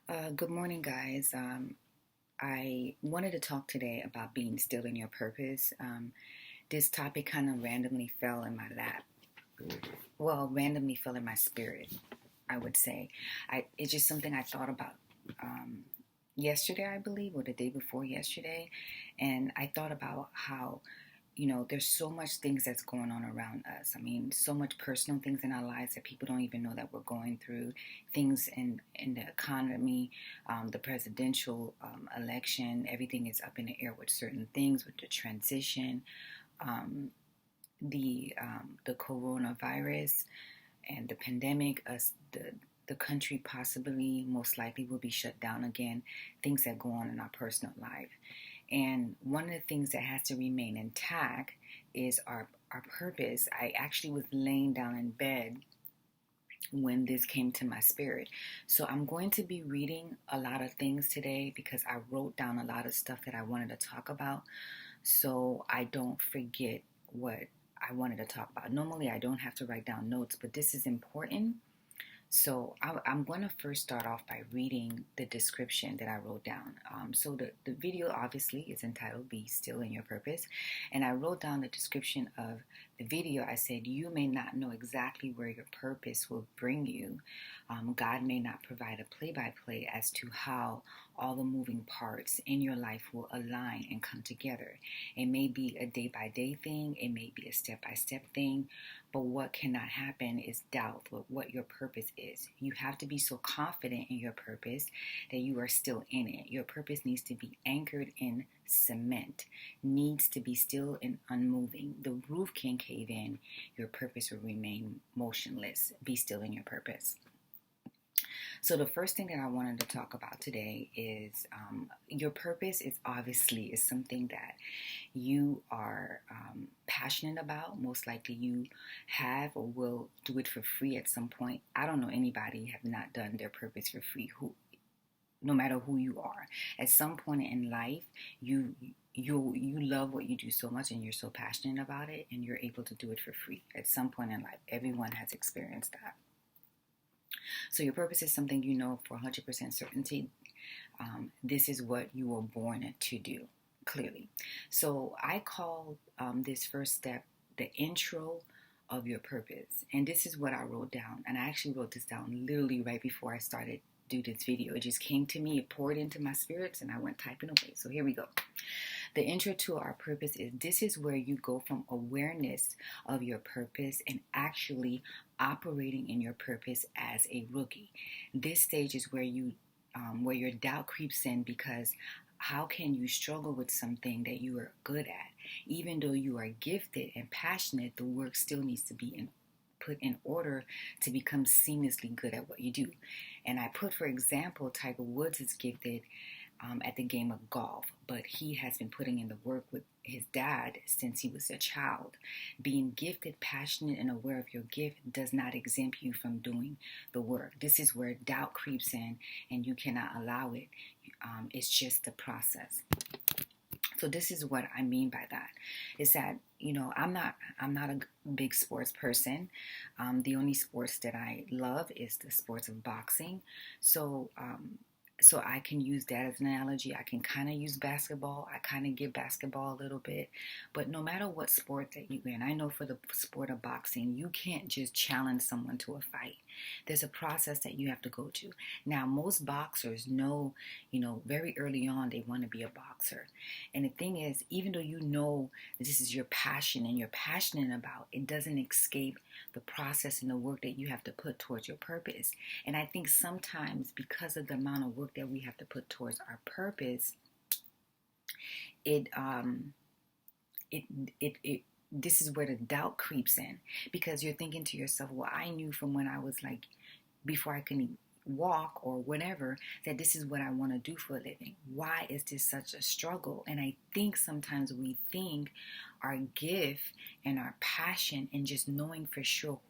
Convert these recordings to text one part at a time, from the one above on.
Good morning, guys. I wanted to talk today about being still in your purpose. This topic kind of randomly fell in my lap. Well, randomly fell in my spirit, I would say. It's just something I thought about yesterday, I believe, or the day before yesterday. And I thought about how there's so much things that's going on around us. I mean, so much personal things in our lives that people don't even know that we're going through. Things in the economy, the presidential election, everything is up in the air with certain things, with the transition, um, the coronavirus and the pandemic. The country possibly, most likely, will be shut down again. Things that go on in our personal life. And one of the things that has to remain intact is our purpose. I actually was laying down in bed when this came to my spirit. So I'm going to be reading a lot of things today because I wrote down a lot of stuff that I wanted to talk about so I don't forget what I wanted to talk about. Normally I don't have to write down notes, but this is important. So I'm going to first start off by reading the description that I wrote down. So the video obviously is entitled Be Still in Your Purpose. And I wrote down the description of the video. I said, you may not know exactly where your purpose will bring you. God may not provide a play-by-play as to how all the moving parts in your life will align and come together. It may be a day-by-day thing. It may be a step-by-step thing. But what cannot happen is doubt what your purpose is. You have to be so confident in your purpose that you are still in it. Your purpose needs to be anchored in cement, needs to be still and unmoving. The roof can cave in. Your purpose will remain motionless. Be still in your purpose. So the first thing that I wanted to talk about today is your purpose is something that you are passionate about. Most likely you have or will do it for free at some point. I don't know anybody have not done their purpose for free, who no matter who you are. At some point in life, you love what you do so much and you're so passionate about it and you're able to do it for free. At some point in life, everyone has experienced that. So your purpose is something you know for 100% certainty. This is what you were born to do, clearly. So I call this first step the intro of your purpose. And this is what I wrote down. And I actually wrote this down literally right before I started do this video. It just came to me, it poured into my spirits, and I went typing away. So here we go. The intro to our purpose is this is where you go from awareness of your purpose and actually operating in your purpose as a rookie. This stage is where where your doubt creeps in because how can you struggle with something that you are good at? Even though you are gifted and passionate, the work still needs to be put in order to become seamlessly good at what you do. And I put, for example, Tiger Woods is gifted at the game of golf, but he has been putting in the work with his dad since he was a child. Being gifted, passionate, and aware of your gift does not exempt you from doing the work. This is where doubt creeps in and you cannot allow it. It's just the process. So this is what I mean by that, is that, I'm not a big sports person. The only sports that I love is the sports of boxing. So I can use that as an analogy. I can kind of use basketball. I kind of give basketball a little bit. But no matter what sport that you're in, I know for the sport of boxing, you can't just challenge someone to a fight. There's a process that you have to go to. Now, most boxers know, very early on they want to be a boxer. And the thing is, even though you know this is your passion and you're passionate about, it doesn't escape the process and the work that you have to put towards your purpose. And I think sometimes because of the amount of work that we have to put towards our purpose, this is where the doubt creeps in, because you're thinking to yourself, well, I knew from when I was like, before I could walk or whatever, that this is what I want to do for a living. Why is this such a struggle? And I think sometimes we think our gift and our passion and just knowing for sure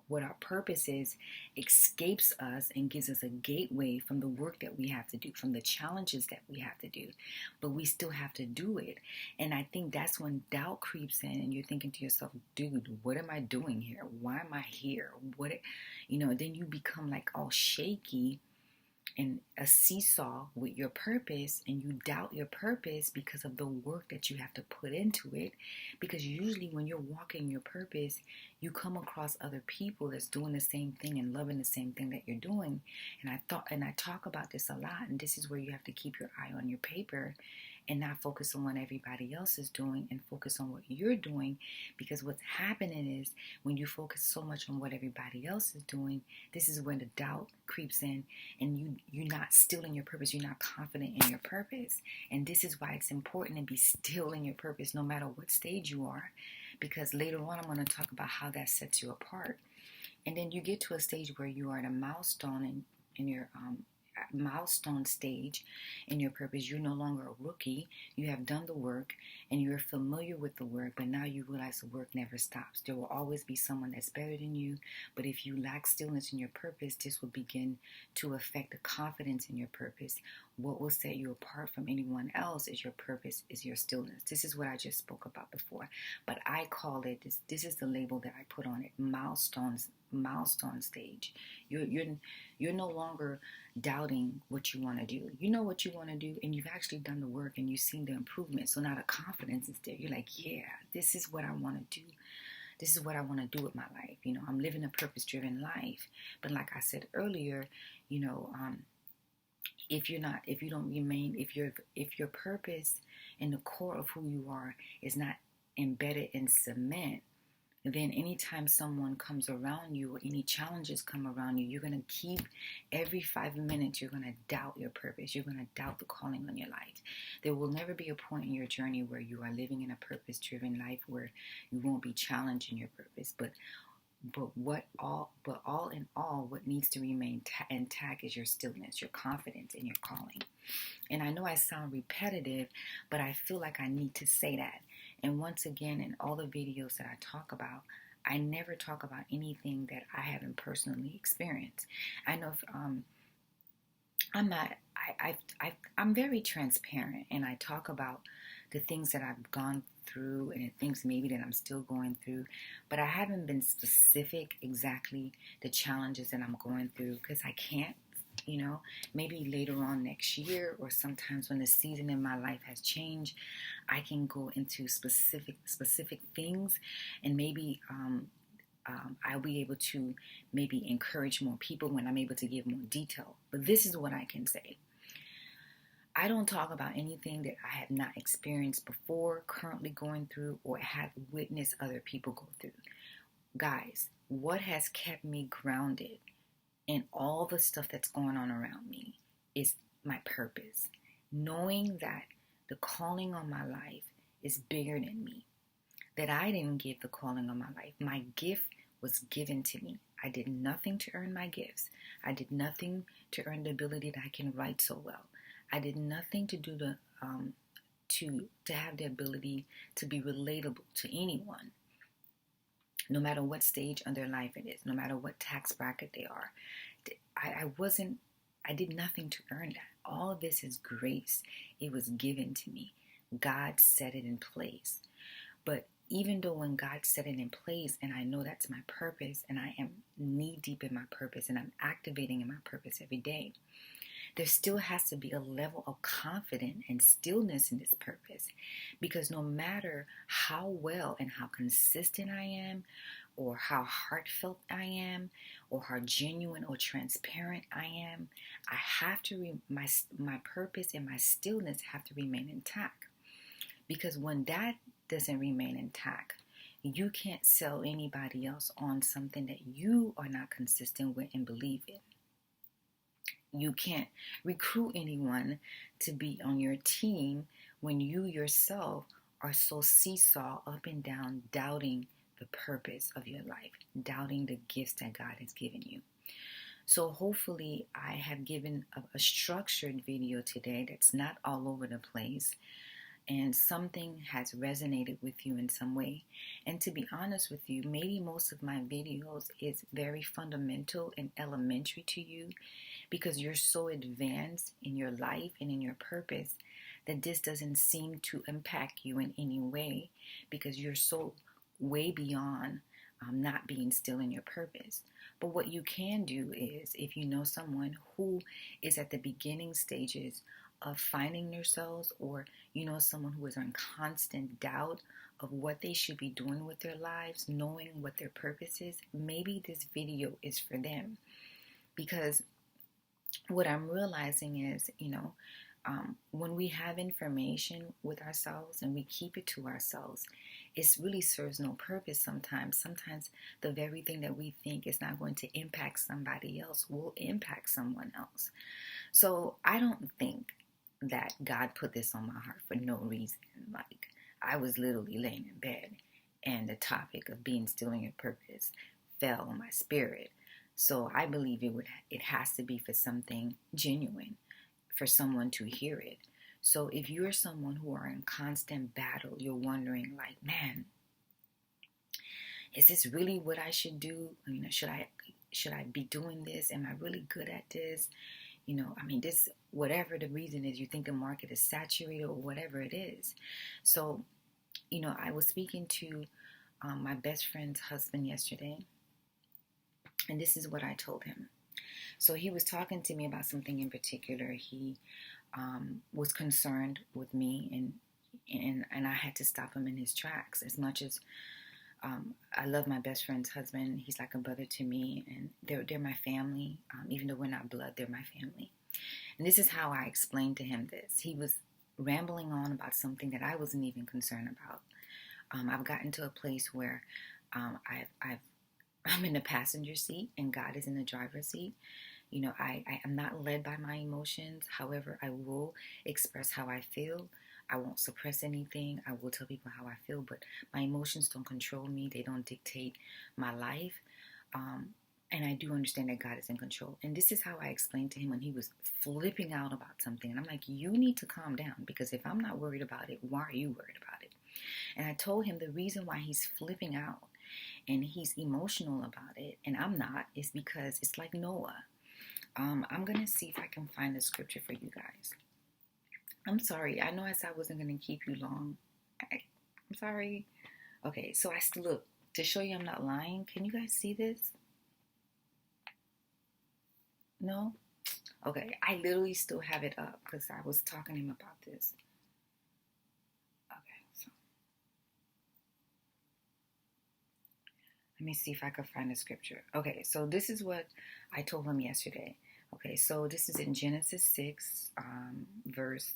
what our purpose is escapes us and gives us a gateway from the work that we have to do, from the challenges that we have to do, but we still have to do it. And I think that's when doubt creeps in and you're thinking to yourself, dude, what am I doing here? Why am I here? Then you become like all shaky and a seesaw with your purpose, and you doubt your purpose because of the work that you have to put into it. Because usually when you're walking your purpose, you come across other people that's doing the same thing and loving the same thing that you're doing. And I talk about this a lot, and this is where you have to keep your eye on your paper and not focus on what everybody else is doing and focus on what you're doing. Because what's happening is when you focus so much on what everybody else is doing, this is when the doubt creeps in, and you're not still in your purpose. You're not confident in your purpose. And this is why it's important to be still in your purpose no matter what stage you are, because later on I'm going to talk about how that sets you apart. And then you get to a stage where you are at a milestone in your milestone stage in your purpose. You're no longer a rookie. You have done the work and you're familiar with the work, but now you realize the work never stops. There will always be someone that's better than you, but if you lack stillness in your purpose, this will begin to affect the confidence in your purpose. What will set you apart from anyone else is your purpose, is your stillness. This is what I just spoke about before, but I call it this is the label that I put on it: milestone stage. You're no longer doubting what you want to do. You know what you want to do, and you've actually done the work, and you've seen the improvement. So now the confidence is there. You're like, yeah, this is what I want to do. This is what I want to do with my life. I'm living a purpose-driven life. But like I said earlier, if your purpose and the core of who you are is not embedded in cement, then anytime someone comes around you or any challenges come around you, you're going to keep, every 5 minutes, you're going to doubt your purpose. You're going to doubt the calling on your life. There will never be a point in your journey where you are living in a purpose-driven life where you won't be challenged in your purpose. But all in all, what needs to remain intact is your stillness, your confidence in your calling. And I know I sound repetitive, but I feel like I need to say that. And once again, in all the videos that I talk about, I never talk about anything that I haven't personally experienced. I know I'm very transparent, and I talk about the things that I've gone through and the things maybe that I'm still going through, but I haven't been specific exactly the challenges that I'm going through because I can't. Maybe later on next year, or sometimes when the season in my life has changed, I can go into specific things, and maybe I'll be able to maybe encourage more people when I'm able to give more detail. But this is what I can say. I don't talk about anything that I have not experienced before, currently going through, or have witnessed other people go through. Guys, what has kept me grounded and all the stuff that's going on around me is my purpose. Knowing that the calling on my life is bigger than me. That I didn't give the calling on my life. My gift was given to me. I did nothing to earn my gifts. I did nothing to earn the ability that I can write so well. I did nothing to do to have the ability to be relatable to anyone. No matter what stage of their life it is, no matter what tax bracket they are. I did nothing to earn that. All of this is grace. It was given to me. God set it in place. But even though when God set it in place, and I know that's my purpose, and I am knee deep in my purpose, and I'm activating in my purpose every day, there still has to be a level of confidence and stillness in this purpose. Because no matter how well and how consistent I am, or how heartfelt I am, or how genuine or transparent I am, I have to, my purpose and my stillness have to remain intact. Because when that doesn't remain intact, you can't sell anybody else on something that you are not consistent with and believe in. You can't recruit anyone to be on your team when you yourself are so seesaw up and down, doubting the purpose of your life, doubting the gifts that God has given you. So hopefully I have given a structured video today that's not all over the place, and something has resonated with you in some way. And to be honest with you, maybe most of my videos is very fundamental and elementary to you because you're so advanced in your life and in your purpose that this doesn't seem to impact you in any way because you're so way beyond not being still in your purpose. But what you can do is, if you know someone who is at the beginning stages of finding themselves, or you know someone who is in constant doubt of what they should be doing with their lives, knowing what their purpose is, maybe this video is for them. Because what I'm realizing is, when we have information with ourselves and we keep it to ourselves, it really serves no purpose sometimes. Sometimes the very thing that we think is not going to impact somebody else will impact someone else. So I don't think that God put this on my heart for no reason. Like, I was literally laying in bed and the topic of being still in your purpose fell on my spirit. So I believe it has to be for something genuine, for someone to hear it. So if you're someone who are in constant battle, you're wondering like, man, is this really what I should do? Should I be doing this? Am I really good at this? This, whatever the reason is, you think the market is saturated or whatever it is. So, I was speaking to my best friend's husband yesterday, and this is what I told him. So he was talking to me about something in particular. He was concerned with me, and I had to stop him in his tracks. As much as I love my best friend's husband, he's like a brother to me, and they're my family. Even though we're not blood, they're my family. And this is how I explained to him this. He was rambling on about something that I wasn't even concerned about. I've gotten to a place where I'm in the passenger seat and God is in the driver's seat. I am not led by my emotions. However, I will express how I feel. I won't suppress anything. I will tell people how I feel, but my emotions don't control me. They don't dictate my life. And I do understand that God is in control. And this is how I explained to him when he was flipping out about something. And I'm like, you need to calm down, because if I'm not worried about it, why are you worried about it? And I told him the reason why he's flipping out and he's emotional about it, and I'm not, is because it's like Noah. I'm going to see if I can find the scripture for you guys. I'm sorry. I know I said I wasn't going to keep you long. I'm sorry. Okay, so look, to show you I'm not lying, can you guys see this? No? Okay, I literally still have it up because I was talking to him about this. Okay, so let me see if I can find the scripture. Okay, so this is what I told him yesterday. Okay, so this is in Genesis 6, verse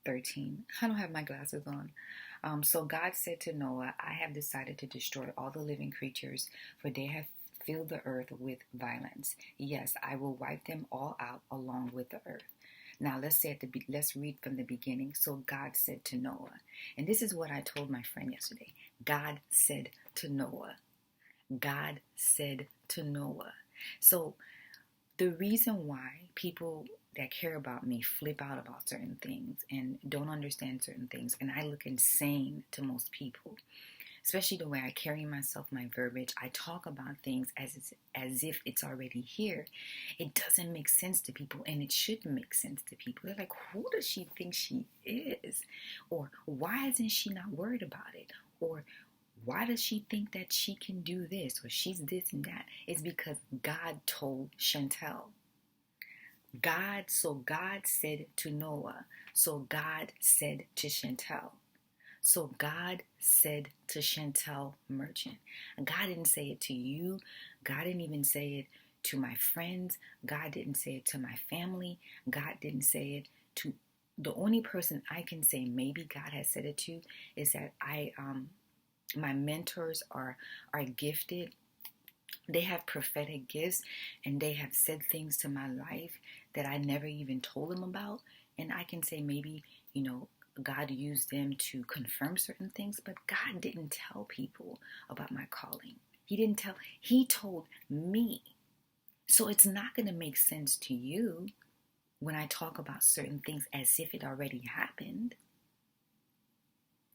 13. I don't have my glasses on. So God said to Noah, I have decided to destroy all the living creatures, for they have filled the earth with violence. Yes, I will wipe them all out along with the earth. Now let's read from the beginning. So God said to Noah, and this is what I told my friend yesterday. God said to Noah. God said to Noah. So the reason why people that care about me flip out about certain things and don't understand certain things, and I look insane to most people, especially the way I carry myself, my verbiage, I talk about things as if it's already here. It doesn't make sense to people, and it shouldn't make sense to people. They're like, who does she think she is? Or why isn't she not worried about it? Or why does she think that she can do this, or she's this and that? It's because God told Chantel. God said to Noah. So God said to Chantel. So God said to Chantel Merchant. God didn't say it to you. God didn't even say it to my friends. God didn't say it to my family. God didn't say it to... The only person I can say maybe God has said it to is that my mentors are gifted. They have prophetic gifts, and they have said things to my life that I never even told them about. And I can say maybe, God used them to confirm certain things, but God didn't tell people about my calling. He told me. So it's not going to make sense to you when I talk about certain things as if it already happened.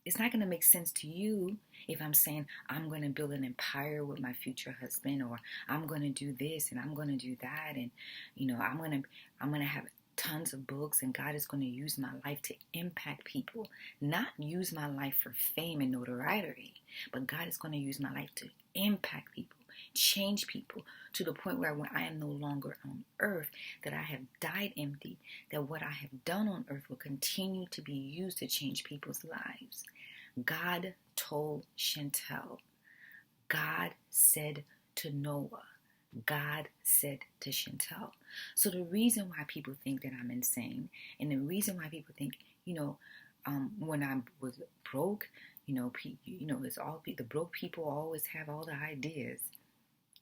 It's not going to make sense to you if I'm saying I'm going to build an empire with my future husband, or I'm going to do this and I'm going to do that, and I'm going to have tons of books, and God is going to use my life to impact people, not use my life for fame and notoriety, but God is going to use my life to impact people. change people to the point where when I am no longer on earth, that I have died empty, that what I have done on earth will continue to be used to change people's lives. God told Chantel. God said to Noah. God said to Chantel. So the reason why people think that I'm insane, and the reason why people think, when I was broke, it's all the broke people always have all the ideas.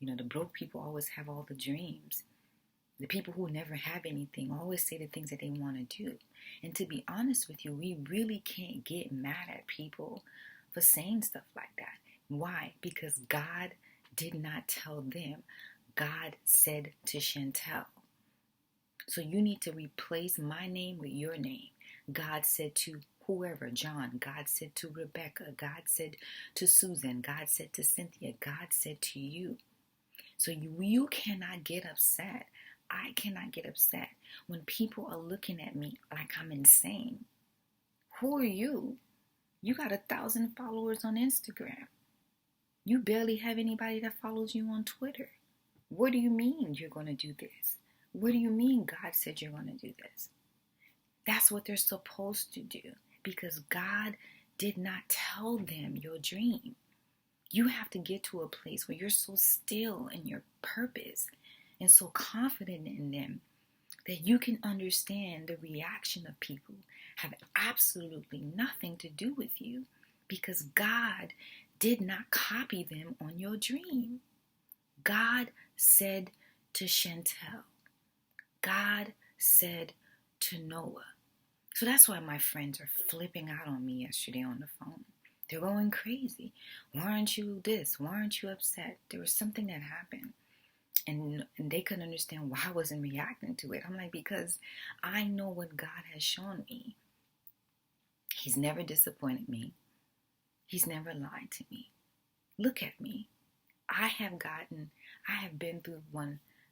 The broke people always have all the dreams. The people who never have anything always say the things that they want to do. And to be honest with you, we really can't get mad at people for saying stuff like that. Why? Because God did not tell them. God said to Chantel. So you need to replace my name with your name. God said to whoever, John. God said to Rebecca. God said to Susan. God said to Cynthia. God said to you. So you cannot get upset. I cannot get upset when people are looking at me like I'm insane. Who are you? You got 1,000 followers on Instagram. You barely have anybody that follows you on Twitter. What do you mean you're going to do this? What do you mean God said you're going to do this? That's what they're supposed to do, because God did not tell them your dream. You have to get to a place where you're so still in your purpose and so confident in them that you can understand the reaction of people have absolutely nothing to do with you, because God did not copy them on your dream. God said to Chantel. God said to Noah. So that's why my friends are flipping out on me yesterday on the phone. They're going crazy. Why aren't you this? Why aren't you upset? There was something that happened. And they couldn't understand why I wasn't reacting to it. I'm like, because I know what God has shown me. He's never disappointed me. He's never lied to me. Look at me. I have been through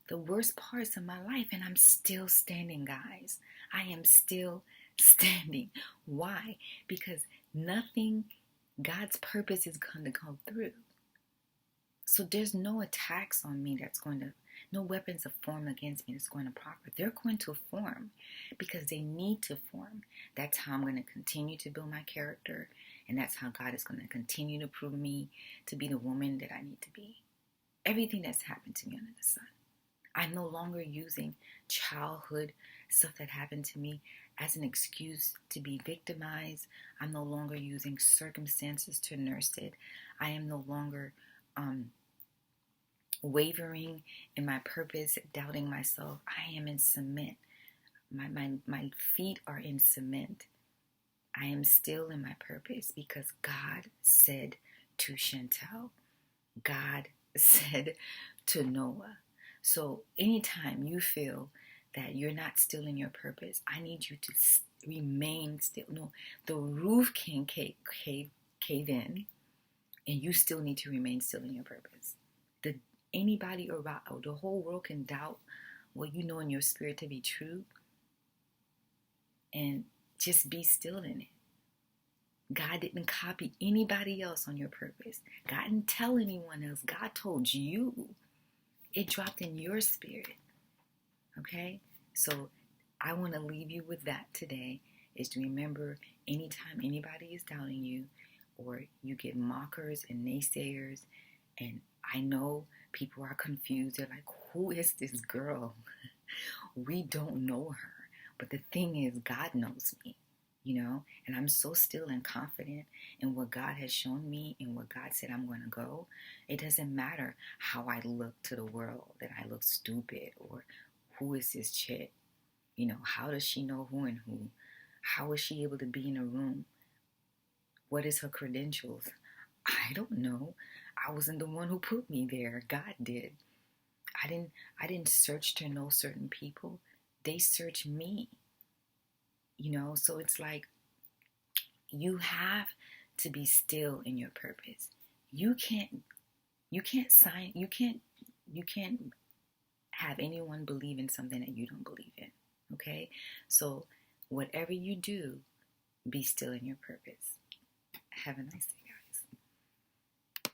the worst parts of my life, and I'm still standing, guys. I am still standing. Why? Because God's purpose is going to come through. So there's no attacks on me no weapons of form against me that's going to prosper. They're going to form because they need to form. That's how I'm going to continue to build my character, and that's how God is going to continue to prove me to be the woman that I need to be. Everything that's happened to me under the sun. I'm no longer using childhood stuff that happened to me as an excuse to be victimized. I'm no longer using circumstances to nurse it. I am no longer wavering in my purpose, doubting myself. I am in cement. My feet are in cement. I am still in my purpose because God said to Chantel. God said to Noah. So anytime you feel that you're not still in your purpose, I need you to remain still. No, the roof can cave in, and you still need to remain still in your purpose. Anybody around, the whole world can doubt what you know in your spirit to be true, and just be still in it. God didn't copy anybody else on your purpose. God didn't tell anyone else. God told you. It dropped in your spirit. Okay? So I want to leave you with that today, is to remember anytime anybody is doubting you, or you get mockers and naysayers, and I know people are confused. They're like, who is this girl? We don't know her. But the thing is, God knows me. And I'm so still and confident in what God has shown me and what God said I'm going to go. It doesn't matter how I look to the world, that I look stupid, or who is this chick? How does she know who and who? How is she able to be in a room? What is her credentials? I don't know. I wasn't the one who put me there. God did. I didn't search to know certain people. They searched me. So it's like, you have to be still in your purpose. You can't have anyone believe in something that you don't believe in. Okay? So whatever you do, be still in your purpose. Have a nice day.